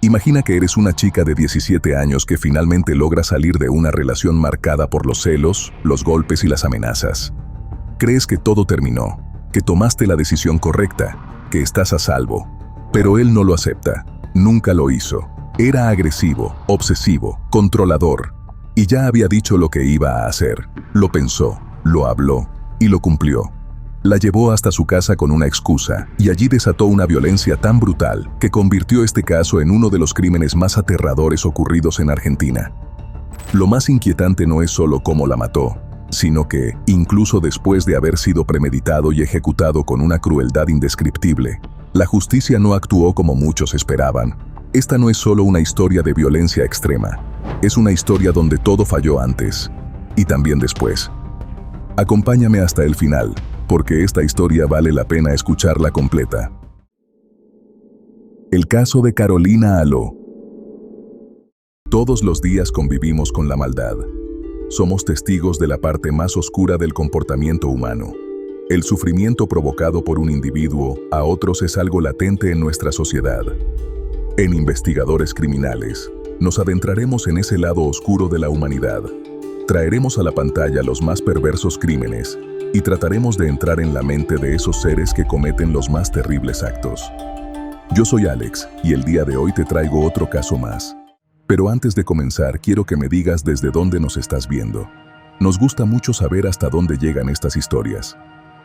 Imagina que eres una chica de 17 años que finalmente logra salir de una relación marcada por los celos, los golpes y las amenazas. Crees que todo terminó, que tomaste la decisión correcta, que estás a salvo. Pero él no lo acepta. Nunca lo hizo. Era agresivo, obsesivo, controlador. Y ya había dicho lo que iba a hacer. Lo pensó, lo habló y lo cumplió. La llevó hasta su casa con una excusa y allí desató una violencia tan brutal que convirtió este caso en uno de los crímenes más aterradores ocurridos en Argentina. Lo más inquietante no es solo cómo la mató, sino que, incluso después de haber sido premeditado y ejecutado con una crueldad indescriptible, la justicia no actuó como muchos esperaban. Esta no es solo una historia de violencia extrema, es una historia donde todo falló antes y también después. Acompáñame hasta el final, porque esta historia vale la pena escucharla completa. El caso de Carolina Aló. Todos los días convivimos con la maldad. Somos testigos de la parte más oscura del comportamiento humano. El sufrimiento provocado por un individuo a otros es algo latente en nuestra sociedad. En Investigadores Criminales, nos adentraremos en ese lado oscuro de la humanidad. Traeremos a la pantalla los más perversos crímenes y trataremos de entrar en la mente de esos seres que cometen los más terribles actos. Yo soy Alex y el día de hoy te traigo otro caso más. Pero antes de comenzar, quiero que me digas desde dónde nos estás viendo. Nos gusta mucho saber hasta dónde llegan estas historias.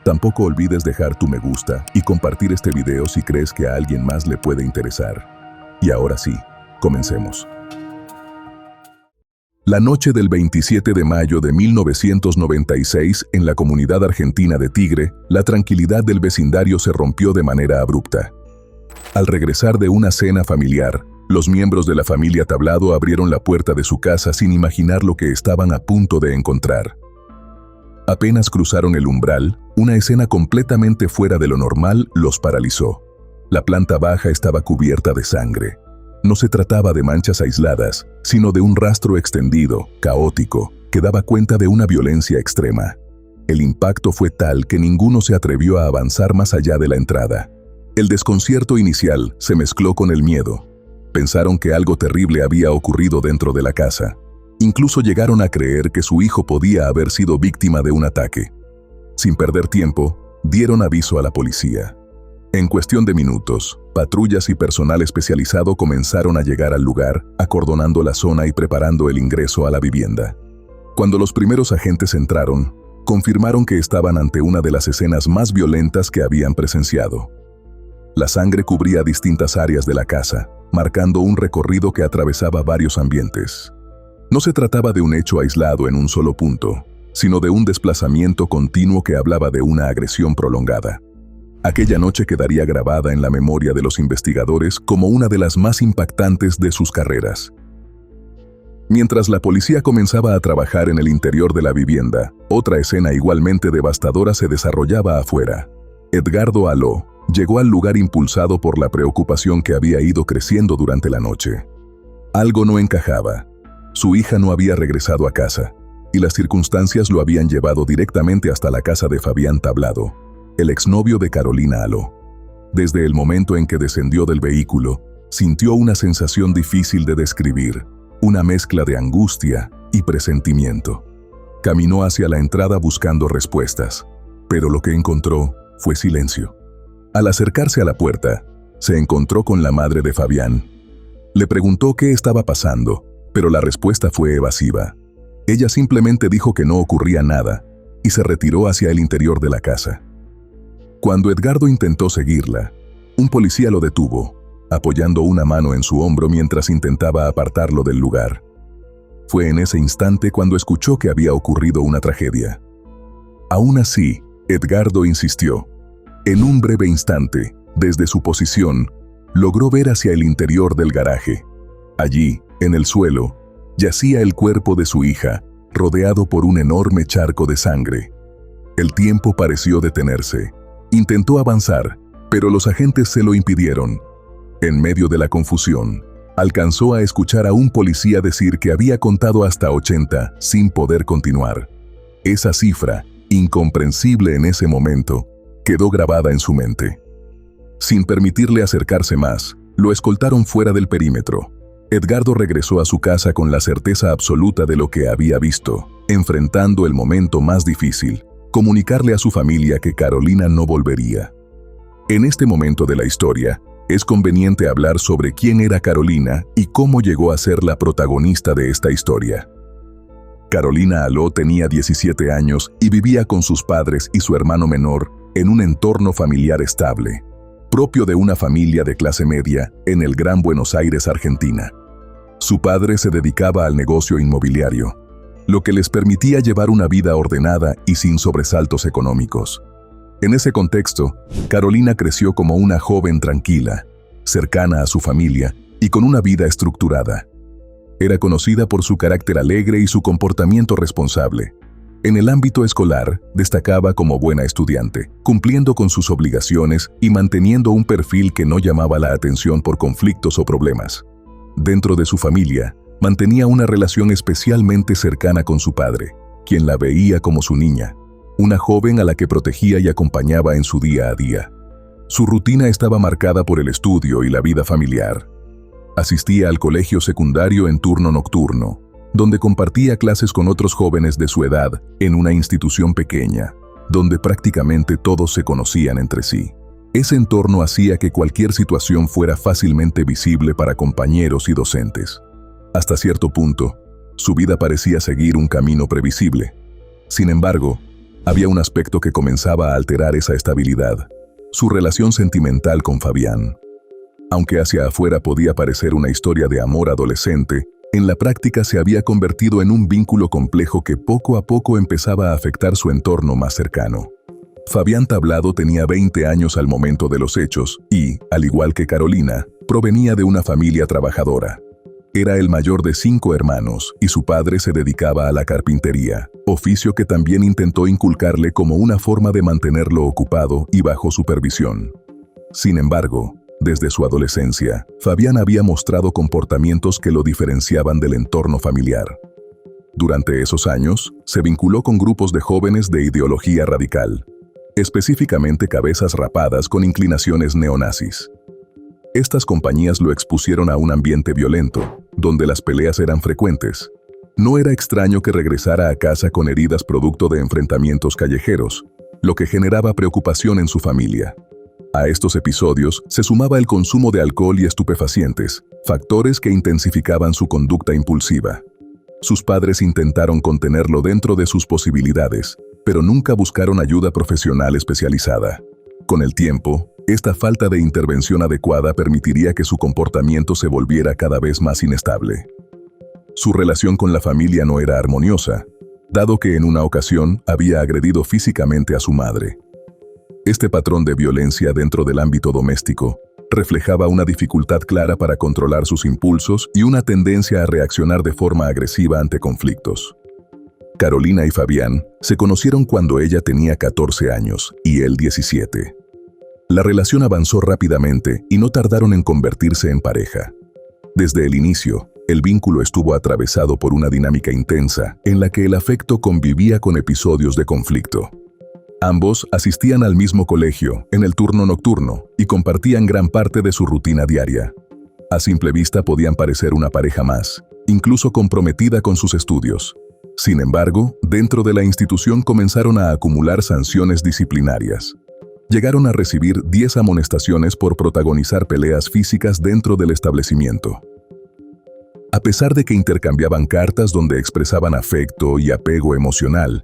Tampoco olvides dejar tu me gusta y compartir este video si crees que a alguien más le puede interesar. Y ahora sí, comencemos. La noche del 27 de mayo de 1996, en la comunidad argentina de Tigre, la tranquilidad del vecindario se rompió de manera abrupta. Al regresar de una cena familiar, los miembros de la familia Tablado abrieron la puerta de su casa sin imaginar lo que estaban a punto de encontrar. Apenas cruzaron el umbral, una escena completamente fuera de lo normal los paralizó. La planta baja estaba cubierta de sangre. No se trataba de manchas aisladas, sino de un rastro extendido, caótico, que daba cuenta de una violencia extrema. El impacto fue tal que ninguno se atrevió a avanzar más allá de la entrada. El desconcierto inicial se mezcló con el miedo. Pensaron que algo terrible había ocurrido dentro de la casa. Incluso llegaron a creer que su hijo podía haber sido víctima de un ataque. Sin perder tiempo, dieron aviso a la policía. En cuestión de minutos, patrullas y personal especializado comenzaron a llegar al lugar, acordonando la zona y preparando el ingreso a la vivienda. Cuando los primeros agentes entraron, confirmaron que estaban ante una de las escenas más violentas que habían presenciado. La sangre cubría distintas áreas de la casa, marcando un recorrido que atravesaba varios ambientes. No se trataba de un hecho aislado en un solo punto, sino de un desplazamiento continuo que hablaba de una agresión prolongada. Aquella noche quedaría grabada en la memoria de los investigadores como una de las más impactantes de sus carreras. Mientras la policía comenzaba a trabajar en el interior de la vivienda, otra escena igualmente devastadora se desarrollaba afuera. Edgardo Aló llegó al lugar impulsado por la preocupación que había ido creciendo durante la noche. Algo no encajaba. Su hija no había regresado a casa, y las circunstancias lo habían llevado directamente hasta la casa de Fabián Tablado, el exnovio de Carolina Aló. Desde el momento en que descendió del vehículo, sintió una sensación difícil de describir, una mezcla de angustia y presentimiento. Caminó hacia la entrada buscando respuestas, pero lo que encontró fue silencio. Al acercarse a la puerta, se encontró con la madre de Fabián. Le preguntó qué estaba pasando, pero la respuesta fue evasiva. Ella simplemente dijo que no ocurría nada y se retiró hacia el interior de la casa. Cuando Edgardo intentó seguirla, un policía lo detuvo, apoyando una mano en su hombro mientras intentaba apartarlo del lugar. Fue en ese instante cuando escuchó que había ocurrido una tragedia. Aún así, Edgardo insistió. En un breve instante, desde su posición, logró ver hacia el interior del garaje. Allí, en el suelo, yacía el cuerpo de su hija, rodeado por un enorme charco de sangre. El tiempo pareció detenerse. Intentó avanzar, pero los agentes se lo impidieron. En medio de la confusión, alcanzó a escuchar a un policía decir que había contado hasta 80 sin poder continuar. Esa cifra, incomprensible en ese momento, quedó grabada en su mente. Sin permitirle acercarse más, Lo escoltaron fuera del perímetro. Edgardo regresó a su casa con la certeza absoluta de lo que había visto, enfrentando el momento más difícil: comunicarle a su familia que Carolina no volvería. En este momento de la historia, es conveniente hablar sobre quién era Carolina y cómo llegó a ser la protagonista de esta historia. Carolina Aló tenía 17 años y vivía con sus padres y su hermano menor en un entorno familiar estable, propio de una familia de clase media en el Gran Buenos Aires, Argentina. Su padre se dedicaba al negocio inmobiliario, lo que les permitía llevar una vida ordenada y sin sobresaltos económicos. En ese contexto, Carolina creció como una joven tranquila, cercana a su familia y con una vida estructurada. Era conocida por su carácter alegre y su comportamiento responsable. En el ámbito escolar, destacaba como buena estudiante, cumpliendo con sus obligaciones y manteniendo un perfil que no llamaba la atención por conflictos o problemas. Dentro de su familia, mantenía una relación especialmente cercana con su padre, quien la veía como su niña, una joven a la que protegía y acompañaba en su día a día. Su rutina estaba marcada por el estudio y la vida familiar. Asistía al colegio secundario en turno nocturno, donde compartía clases con otros jóvenes de su edad en una institución pequeña, donde prácticamente todos se conocían entre sí. Ese entorno hacía que cualquier situación fuera fácilmente visible para compañeros y docentes. Hasta cierto punto, su vida parecía seguir un camino previsible. Sin embargo, había un aspecto que comenzaba a alterar esa estabilidad: su relación sentimental con Fabián. Aunque hacia afuera podía parecer una historia de amor adolescente, en la práctica se había convertido en un vínculo complejo que poco a poco empezaba a afectar su entorno más cercano. Fabián Tablado tenía 20 años al momento de los hechos y, al igual que Carolina, provenía de una familia trabajadora. Era el mayor de 5 hermanos y su padre se dedicaba a la carpintería, oficio que también intentó inculcarle como una forma de mantenerlo ocupado y bajo supervisión. Sin embargo, desde su adolescencia, Fabián había mostrado comportamientos que lo diferenciaban del entorno familiar. Durante esos años, se vinculó con grupos de jóvenes de ideología radical, específicamente cabezas rapadas con inclinaciones neonazis. Estas compañías lo expusieron a un ambiente violento, donde las peleas eran frecuentes. No era extraño que regresara a casa con heridas producto de enfrentamientos callejeros, lo que generaba preocupación en su familia. A estos episodios se sumaba el consumo de alcohol y estupefacientes, factores que intensificaban su conducta impulsiva. Sus padres intentaron contenerlo dentro de sus posibilidades, pero nunca buscaron ayuda profesional especializada. Con el tiempo, esta falta de intervención adecuada permitiría que su comportamiento se volviera cada vez más inestable. Su relación con la familia no era armoniosa, dado que en una ocasión había agredido físicamente a su madre. Este patrón de violencia dentro del ámbito doméstico reflejaba una dificultad clara para controlar sus impulsos y una tendencia a reaccionar de forma agresiva ante conflictos. Carolina y Fabián se conocieron cuando ella tenía 14 años y él 17. La relación avanzó rápidamente y no tardaron en convertirse en pareja. Desde el inicio, el vínculo estuvo atravesado por una dinámica intensa en la que el afecto convivía con episodios de conflicto. Ambos asistían al mismo colegio, en el turno nocturno, y compartían gran parte de su rutina diaria. A simple vista podían parecer una pareja más, incluso comprometida con sus estudios. Sin embargo, dentro de la institución comenzaron a acumular sanciones disciplinarias. Llegaron a recibir 10 amonestaciones por protagonizar peleas físicas dentro del establecimiento. A pesar de que intercambiaban cartas donde expresaban afecto y apego emocional,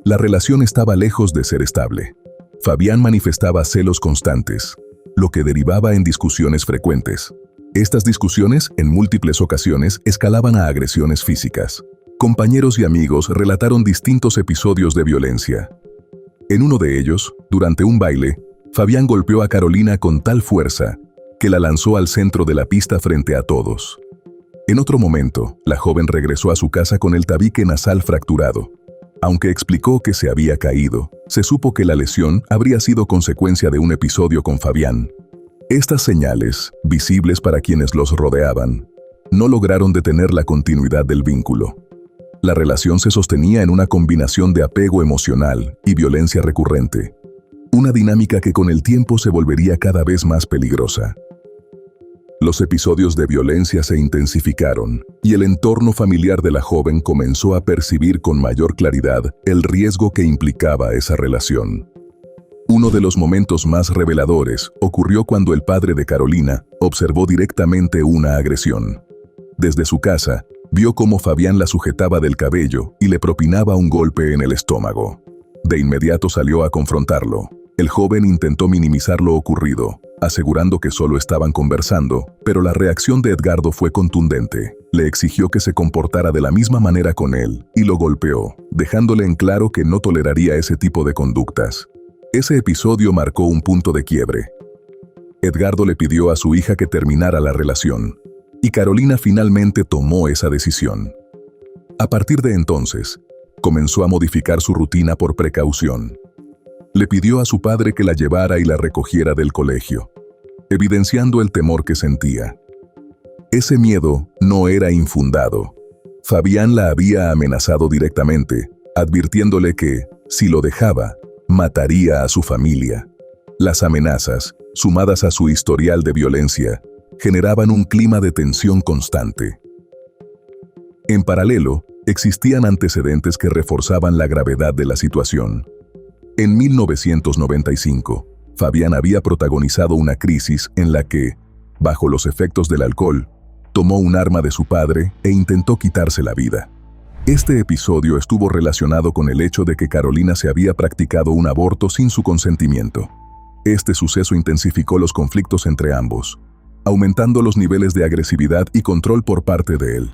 la relación estaba lejos de ser estable. Fabián manifestaba celos constantes, lo que derivaba en discusiones frecuentes. Estas discusiones, en múltiples ocasiones, escalaban a agresiones físicas. Compañeros y amigos relataron distintos episodios de violencia. En uno de ellos, durante un baile, Fabián golpeó a Carolina con tal fuerza que la lanzó al centro de la pista frente a todos. En otro momento, la joven regresó a su casa con el tabique nasal fracturado. Aunque explicó que se había caído, se supo que la lesión habría sido consecuencia de un episodio con Fabián. Estas señales, visibles para quienes los rodeaban, no lograron detener la continuidad del vínculo. La relación se sostenía en una combinación de apego emocional y violencia recurrente, una dinámica que con el tiempo se volvería cada vez más peligrosa. Los episodios de violencia se intensificaron y el entorno familiar de la joven comenzó a percibir con mayor claridad el riesgo que implicaba esa relación. Uno de los momentos más reveladores ocurrió cuando el padre de Carolina observó directamente una agresión. Desde su casa, vio cómo Fabián la sujetaba del cabello y le propinaba un golpe en el estómago. De inmediato salió a confrontarlo. El joven intentó minimizar lo ocurrido, asegurando que solo estaban conversando, pero la reacción de Edgardo fue contundente. Le exigió que se comportara de la misma manera con él y lo golpeó, dejándole en claro que no toleraría ese tipo de conductas. Ese episodio marcó un punto de quiebre. Edgardo le pidió a su hija que terminara la relación, y Carolina finalmente tomó esa decisión. A partir de entonces, comenzó a modificar su rutina por precaución. Le pidió a su padre que la llevara y la recogiera del colegio, evidenciando el temor que sentía. Ese miedo no era infundado. Fabián la había amenazado directamente, advirtiéndole que, si lo dejaba, mataría a su familia. Las amenazas, sumadas a su historial de violencia, generaban un clima de tensión constante. En paralelo, existían antecedentes que reforzaban la gravedad de la situación. En 1995, Fabián había protagonizado una crisis en la que, bajo los efectos del alcohol, tomó un arma de su padre e intentó quitarse la vida. Este episodio estuvo relacionado con el hecho de que Carolina se había practicado un aborto sin su consentimiento. Este suceso intensificó los conflictos entre ambos, aumentando los niveles de agresividad y control por parte de él.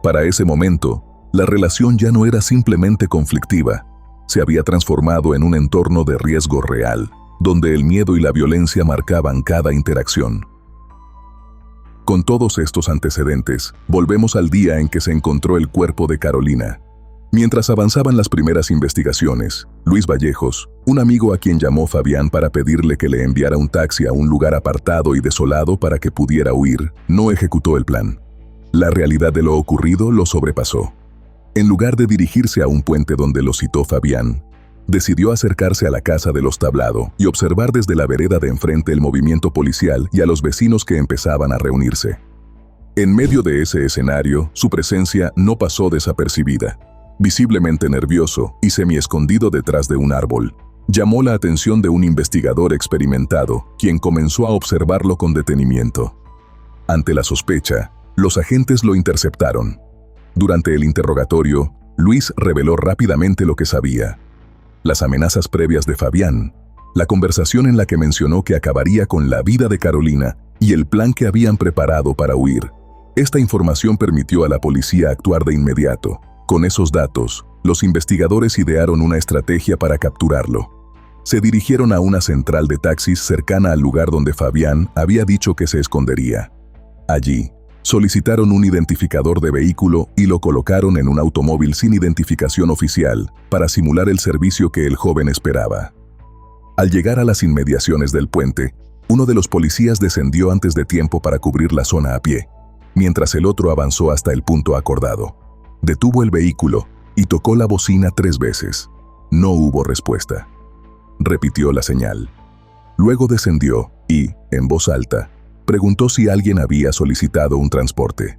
Para ese momento, la relación ya no era simplemente conflictiva, se había transformado en un entorno de riesgo real, donde el miedo y la violencia marcaban cada interacción. Con todos estos antecedentes, volvemos al día en que se encontró el cuerpo de Carolina. Mientras avanzaban las primeras investigaciones, Luis Vallejos, un amigo a quien llamó Fabián para pedirle que le enviara un taxi a un lugar apartado y desolado para que pudiera huir, no ejecutó el plan. La realidad de lo ocurrido lo sobrepasó. En lugar de dirigirse a un puente donde lo citó Fabián, decidió acercarse a la casa de los Tablado y observar desde la vereda de enfrente el movimiento policial y a los vecinos que empezaban a reunirse. En medio de ese escenario, su presencia no pasó desapercibida. Visiblemente nervioso y semi-escondido detrás de un árbol, llamó la atención de un investigador experimentado, quien comenzó a observarlo con detenimiento. Ante la sospecha, los agentes lo interceptaron. Durante el interrogatorio, Luis reveló rápidamente lo que sabía: las amenazas previas de Fabián, la conversación en la que mencionó que acabaría con la vida de Carolina y el plan que habían preparado para huir. Esta información permitió a la policía actuar de inmediato. Con esos datos, los investigadores idearon una estrategia para capturarlo. Se dirigieron a una central de taxis cercana al lugar donde Fabián había dicho que se escondería. Allí, solicitaron un identificador de vehículo y lo colocaron en un automóvil sin identificación oficial para simular el servicio que el joven esperaba. Al llegar a las inmediaciones del puente, uno de los policías descendió antes de tiempo para cubrir la zona a pie, mientras el otro avanzó hasta el punto acordado. Detuvo el vehículo y tocó la bocina 3 veces. No hubo respuesta. Repitió la señal. Luego descendió y, en voz alta, preguntó si alguien había solicitado un transporte.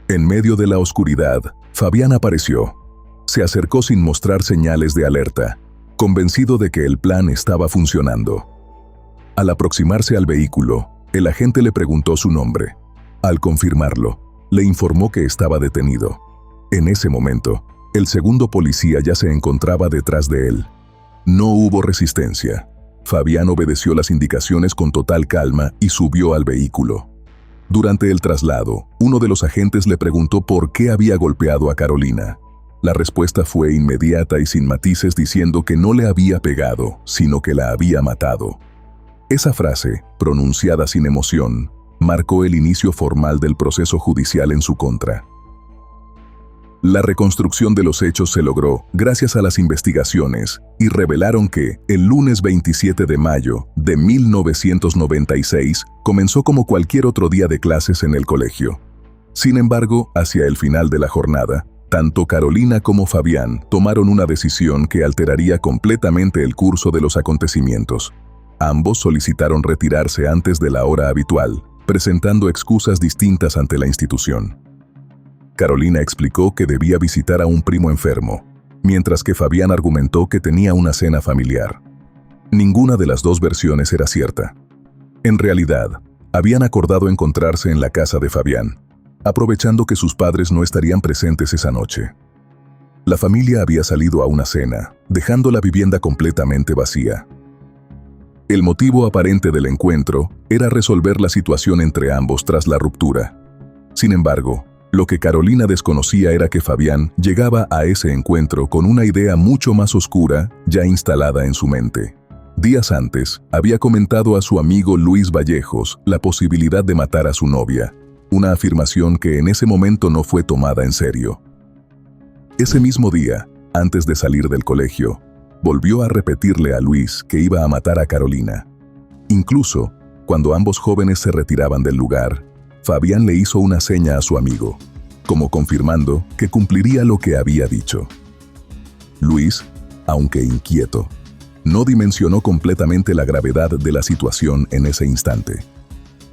En medio de la oscuridad, Fabián apareció. Se acercó sin mostrar señales de alerta, convencido de que el plan estaba funcionando. Al aproximarse al vehículo, el agente le preguntó su nombre. Al confirmarlo, le informó que estaba detenido. En ese momento, el segundo policía ya se encontraba detrás de él. No hubo resistencia. Fabián obedeció las indicaciones con total calma y subió al vehículo. Durante el traslado, uno de los agentes le preguntó por qué había golpeado a Carolina. La respuesta fue inmediata y sin matices, diciendo que no le había pegado, sino que la había matado. Esa frase, pronunciada sin emoción, marcó el inicio formal del proceso judicial en su contra. La reconstrucción de los hechos se logró gracias a las investigaciones y revelaron que, el lunes 27 de mayo de 1996, comenzó como cualquier otro día de clases en el colegio. Sin embargo, hacia el final de la jornada, tanto Carolina como Fabián tomaron una decisión que alteraría completamente el curso de los acontecimientos. Ambos solicitaron retirarse antes de la hora habitual, presentando excusas distintas ante la institución. Carolina explicó que debía visitar a un primo enfermo, mientras que Fabián argumentó que tenía una cena familiar. Ninguna de las dos versiones era cierta. En realidad, habían acordado encontrarse en la casa de Fabián, aprovechando que sus padres no estarían presentes esa noche. La familia había salido a una cena, dejando la vivienda completamente vacía. El motivo aparente del encuentro era resolver la situación entre ambos tras la ruptura. Sin embargo, lo que Carolina desconocía era que Fabián llegaba a ese encuentro con una idea mucho más oscura ya instalada en su mente. Días antes, había comentado a su amigo Luis Vallejos la posibilidad de matar a su novia, una afirmación que en ese momento no fue tomada en serio. Ese mismo día, antes de salir del colegio, volvió a repetirle a Luis que iba a matar a Carolina. Incluso, cuando ambos jóvenes se retiraban del lugar, Fabián le hizo una seña a su amigo, como confirmando que cumpliría lo que había dicho. Luis, aunque inquieto, no dimensionó completamente la gravedad de la situación en ese instante.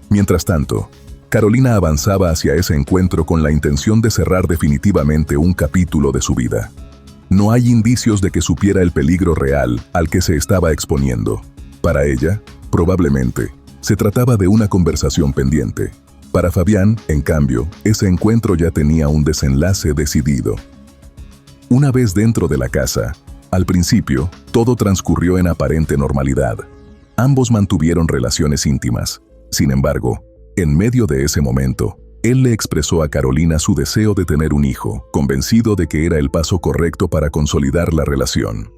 Mientras tanto, Carolina avanzaba hacia ese encuentro con la intención de cerrar definitivamente un capítulo de su vida. No hay indicios de que supiera el peligro real al que se estaba exponiendo. Para ella, probablemente, se trataba de una conversación pendiente. Para Fabián, en cambio, ese encuentro ya tenía un desenlace decidido. Una vez dentro de la casa, al principio, todo transcurrió en aparente normalidad. Ambos mantuvieron relaciones íntimas. Sin embargo, en medio de ese momento, él le expresó a Carolina su deseo de tener un hijo, convencido de que era el paso correcto para consolidar la relación.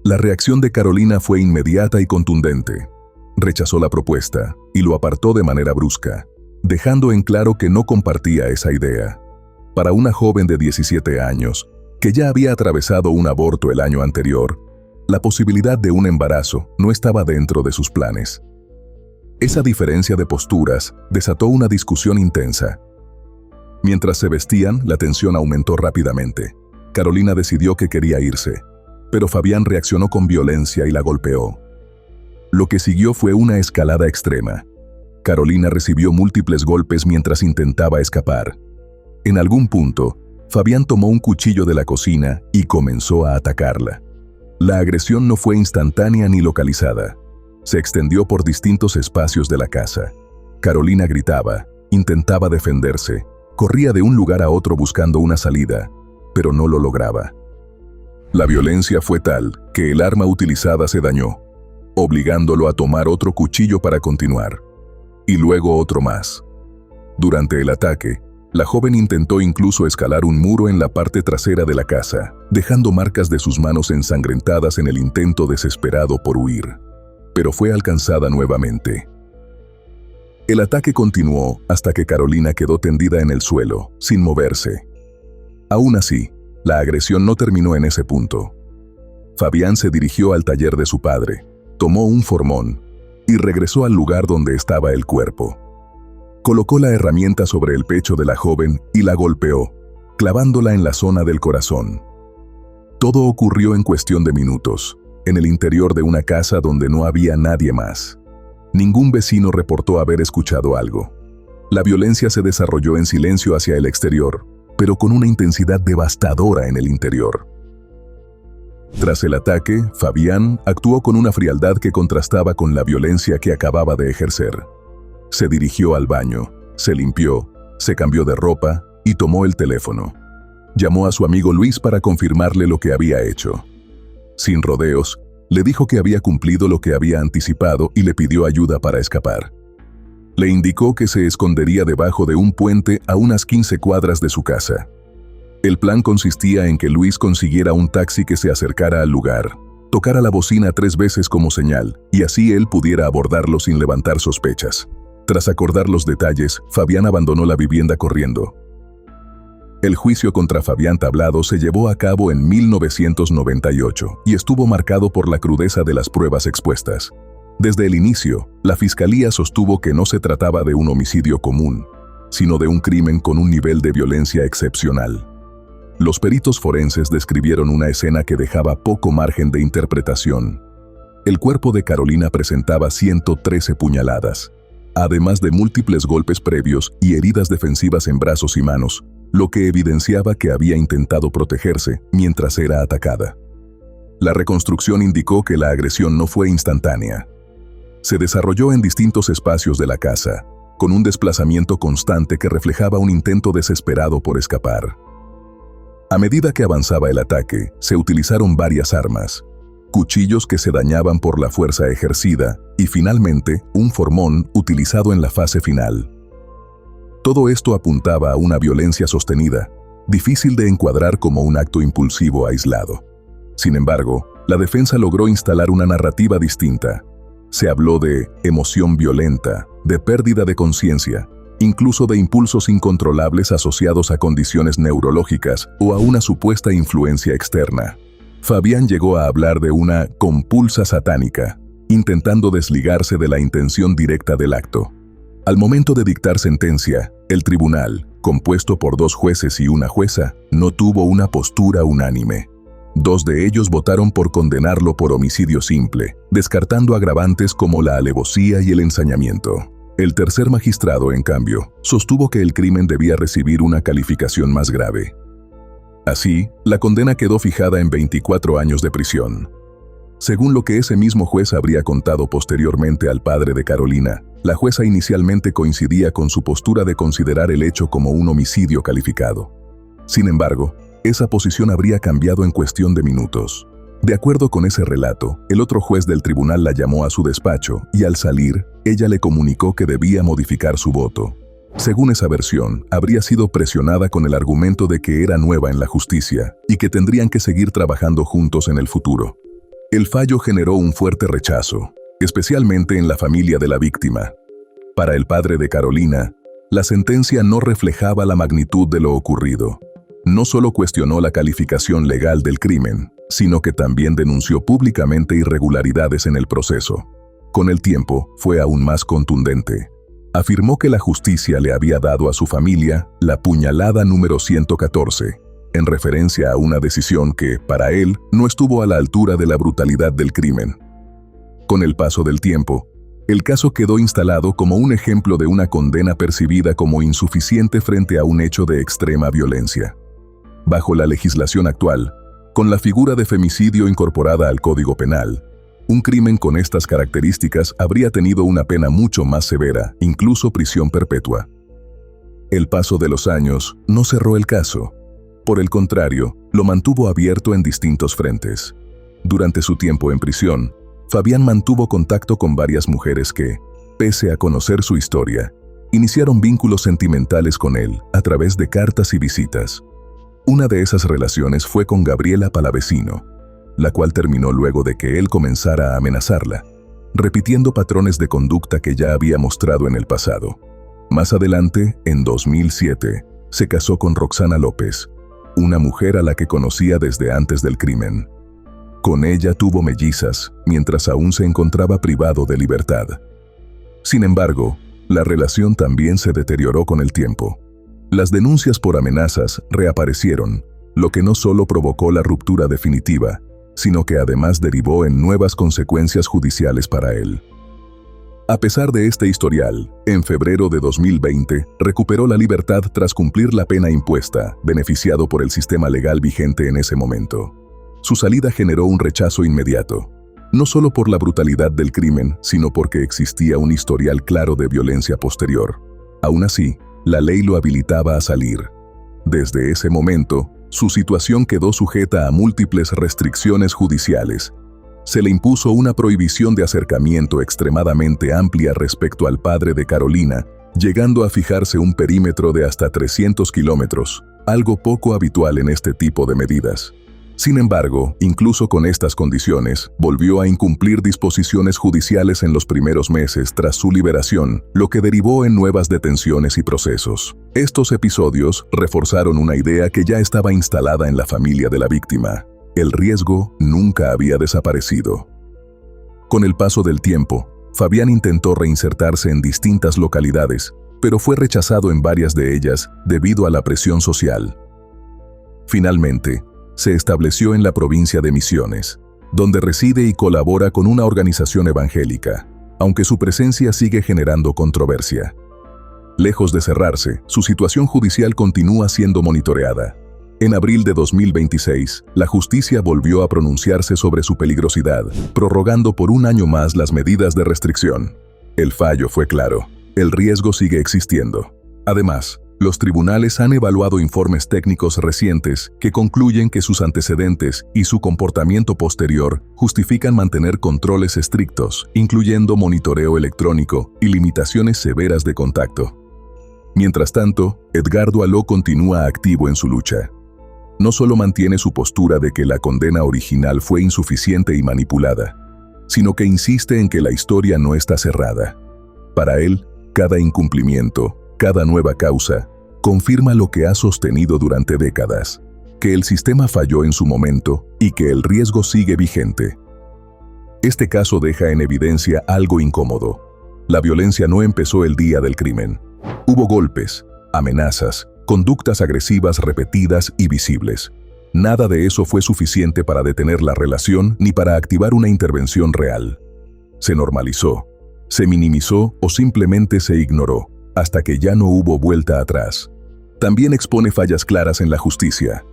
La reacción de Carolina fue inmediata y contundente. Rechazó la propuesta y lo apartó de manera brusca, dejando en claro que no compartía esa idea. Para una joven de 17 años, que ya había atravesado un aborto el año anterior, la posibilidad de un embarazo no estaba dentro de sus planes. Esa diferencia de posturas desató una discusión intensa. Mientras se vestían, la tensión aumentó rápidamente. Carolina decidió que quería irse, pero Fabián reaccionó con violencia y la golpeó. Lo que siguió fue una escalada extrema. Carolina recibió múltiples golpes mientras intentaba escapar. En algún punto, Fabián tomó un cuchillo de la cocina y comenzó a atacarla. La agresión no fue instantánea ni localizada. Se extendió por distintos espacios de la casa. Carolina gritaba, intentaba defenderse, corría de un lugar a otro buscando una salida, pero no lo lograba. La violencia fue tal que el arma utilizada se dañó, obligándolo a tomar otro cuchillo para continuar. Y luego otro más. Durante el ataque, la joven intentó incluso escalar un muro en la parte trasera de la casa, dejando marcas de sus manos ensangrentadas en el intento desesperado por huir. Pero fue alcanzada nuevamente. El ataque continuó hasta que Carolina quedó tendida en el suelo, sin moverse. Aún así, la agresión no terminó en ese punto. Fabián se dirigió al taller de su padre, tomó un formón y regresó al lugar donde estaba el cuerpo. Colocó la herramienta sobre el pecho de la joven y la golpeó, clavándola en la zona del corazón. Todo ocurrió en cuestión de minutos, en el interior de una casa donde no había nadie más. Ningún vecino reportó haber escuchado algo. La violencia se desarrolló en silencio hacia el exterior, pero con una intensidad devastadora en el interior. Tras el ataque, Fabián actuó con una frialdad que contrastaba con la violencia que acababa de ejercer. Se dirigió al baño, se limpió, se cambió de ropa y tomó el teléfono. Llamó a su amigo Luis para confirmarle lo que había hecho. Sin rodeos, le dijo que había cumplido lo que había anticipado y le pidió ayuda para escapar. Le indicó que se escondería debajo de un puente a unas 15 cuadras de su casa. El plan consistía en que Luis consiguiera un taxi que se acercara al lugar, tocara la bocina 3 veces como señal, y así él pudiera abordarlo sin levantar sospechas. Tras acordar los detalles, Fabián abandonó la vivienda corriendo. El juicio contra Fabián Tablado se llevó a cabo en 1998 y estuvo marcado por la crudeza de las pruebas expuestas. Desde el inicio, la fiscalía sostuvo que no se trataba de un homicidio común, sino de un crimen con un nivel de violencia excepcional. Los peritos forenses describieron una escena que dejaba poco margen de interpretación. El cuerpo de Carolina presentaba 113 puñaladas. además de múltiples golpes previos y heridas defensivas en brazos y manos, lo que evidenciaba que había intentado protegerse mientras era atacada. La reconstrucción indicó que la agresión no fue instantánea. Se desarrolló en distintos espacios de la casa, con un desplazamiento constante que reflejaba un intento desesperado por escapar. A medida que avanzaba el ataque, se utilizaron varias armas, cuchillos que se dañaban por la fuerza ejercida y finalmente un formón utilizado en la fase final. Todo esto apuntaba a una violencia sostenida, difícil de encuadrar como un acto impulsivo aislado. Sin embargo, la defensa logró instalar una narrativa distinta. Se habló de emoción violenta, de pérdida de conciencia, incluso de impulsos incontrolables asociados a condiciones neurológicas o a una supuesta influencia externa. Fabián llegó a hablar de una compulsa satánica, intentando desligarse de la intención directa del acto. Al momento de dictar sentencia, el tribunal, compuesto por 2 jueces y una jueza, no tuvo una postura unánime. 2 de ellos votaron por condenarlo por homicidio simple, descartando agravantes como la alevosía y el ensañamiento. El tercer magistrado, en cambio, sostuvo que el crimen debía recibir una calificación más grave. Así, la condena quedó fijada en 24 años de prisión. Según lo que ese mismo juez habría contado posteriormente al padre de Carolina, la jueza inicialmente coincidía con su postura de considerar el hecho como un homicidio calificado. Sin embargo, esa posición habría cambiado en cuestión de minutos. De acuerdo con ese relato, el otro juez del tribunal la llamó a su despacho y al salir, ella le comunicó que debía modificar su voto. Según esa versión, habría sido presionada con el argumento de que era nueva en la justicia y que tendrían que seguir trabajando juntos en el futuro. El fallo generó un fuerte rechazo, especialmente en la familia de la víctima. Para el padre de Carolina, la sentencia no reflejaba la magnitud de lo ocurrido. No solo cuestionó la calificación legal del crimen, sino que también denunció públicamente irregularidades en el proceso. Con el tiempo, fue aún más contundente. Afirmó que la justicia le había dado a su familia la puñalada número 114, en referencia a una decisión que, para él, no estuvo a la altura de la brutalidad del crimen. Con el paso del tiempo, el caso quedó instalado como un ejemplo de una condena percibida como insuficiente frente a un hecho de extrema violencia. Bajo la legislación actual, con la figura de femicidio incorporada al Código Penal, un crimen con estas características habría tenido una pena mucho más severa, incluso prisión perpetua. El paso de los años no cerró el caso. Por el contrario, lo mantuvo abierto en distintos frentes. Durante su tiempo en prisión, Fabián mantuvo contacto con varias mujeres que, pese a conocer su historia, iniciaron vínculos sentimentales con él a través de cartas y visitas. Una de esas relaciones fue con Gabriela Palavecino, la cual terminó luego de que él comenzara a amenazarla, repitiendo patrones de conducta que ya había mostrado en el pasado. Más adelante, en 2007, se casó con Roxana López, una mujer a la que conocía desde antes del crimen. Con ella tuvo mellizas, mientras aún se encontraba privado de libertad. Sin embargo, la relación también se deterioró con el tiempo. Las denuncias por amenazas reaparecieron, lo que no solo provocó la ruptura definitiva, sino que además derivó en nuevas consecuencias judiciales para él. A pesar de este historial, en febrero de 2020 recuperó la libertad tras cumplir la pena impuesta, beneficiado por el sistema legal vigente en ese momento. Su salida generó un rechazo inmediato, no solo por la brutalidad del crimen, sino porque existía un historial claro de violencia posterior. Aún así, la ley lo habilitaba a salir. Desde ese momento, su situación quedó sujeta a múltiples restricciones judiciales. Se le impuso una prohibición de acercamiento extremadamente amplia respecto al padre de Carolina, llegando a fijarse un perímetro de hasta 300 kilómetros, algo poco habitual en este tipo de medidas. Sin embargo, incluso con estas condiciones, volvió a incumplir disposiciones judiciales en los primeros meses tras su liberación, lo que derivó en nuevas detenciones y procesos. Estos episodios reforzaron una idea que ya estaba instalada en la familia de la víctima. El riesgo nunca había desaparecido. Con el paso del tiempo, Fabián intentó reinsertarse en distintas localidades, pero fue rechazado en varias de ellas debido a la presión social. Finalmente, se estableció en la provincia de Misiones, donde reside y colabora con una organización evangélica. aunque su presencia sigue generando controversia. Lejos de cerrarse, su situación judicial continúa siendo monitoreada. En abril de 2026, la justicia volvió a pronunciarse sobre su peligrosidad, prorrogando por un año más las medidas de restricción. El fallo fue claro: el riesgo sigue existiendo. Además, los tribunales han evaluado informes técnicos recientes que concluyen que sus antecedentes y su comportamiento posterior justifican mantener controles estrictos, incluyendo monitoreo electrónico y limitaciones severas de contacto. Mientras tanto, Edgardo Aló continúa activo en su lucha. No solo mantiene su postura de que la condena original fue insuficiente y manipulada, sino que insiste en que la historia no está cerrada. Para él, cada incumplimiento, cada nueva causa, confirma lo que ha sostenido durante décadas: que el sistema falló en su momento y que el riesgo sigue vigente. Este caso deja en evidencia algo incómodo. La violencia no empezó el día del crimen. Hubo golpes, amenazas, conductas agresivas repetidas y visibles. Nada de eso fue suficiente para detener la relación ni para activar una intervención real. Se normalizó, se minimizó o simplemente se ignoró, hasta que ya no hubo vuelta atrás. También expone fallas claras en la justicia.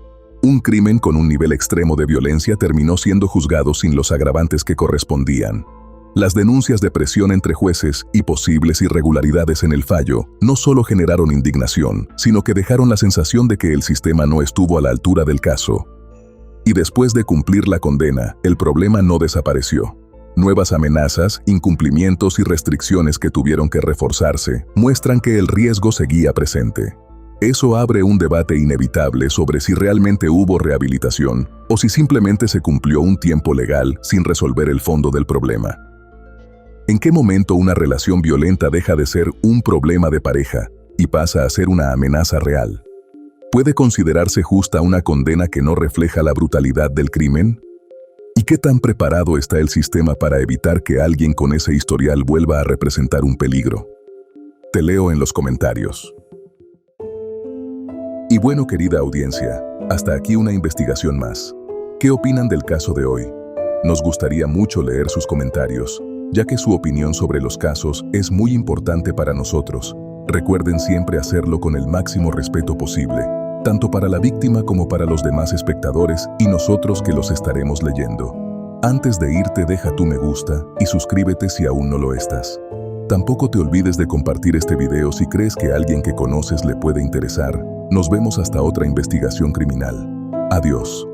Un crimen con un nivel extremo de violencia terminó siendo juzgado sin los agravantes que correspondían. Las denuncias de presión entre jueces y posibles irregularidades en el fallo no solo generaron indignación, sino que dejaron la sensación de que el sistema no estuvo a la altura del caso. Y después de cumplir la condena, el problema no desapareció. Nuevas amenazas, incumplimientos y restricciones que tuvieron que reforzarse muestran que el riesgo seguía presente. Eso abre un debate inevitable sobre si realmente hubo rehabilitación o si simplemente se cumplió un tiempo legal sin resolver el fondo del problema. ¿En qué momento una relación violenta deja de ser un problema de pareja y pasa a ser una amenaza real? ¿Puede considerarse justa una condena que no refleja la brutalidad del crimen? ¿Y qué tan preparado está el sistema para evitar que alguien con ese historial vuelva a representar un peligro? Te leo en los comentarios. Y bueno, querida audiencia, hasta aquí una investigación más. ¿Qué opinan del caso de hoy? Nos gustaría mucho leer sus comentarios, ya que su opinión sobre los casos es muy importante para nosotros. Recuerden siempre hacerlo con el máximo respeto posible, tanto para la víctima como para los demás espectadores y nosotros que los estaremos leyendo. Antes de irte, deja tu me gusta y suscríbete si aún no lo estás. Tampoco te olvides de compartir este video si crees que a alguien que conoces le puede interesar. Nos vemos hasta otra investigación criminal. Adiós.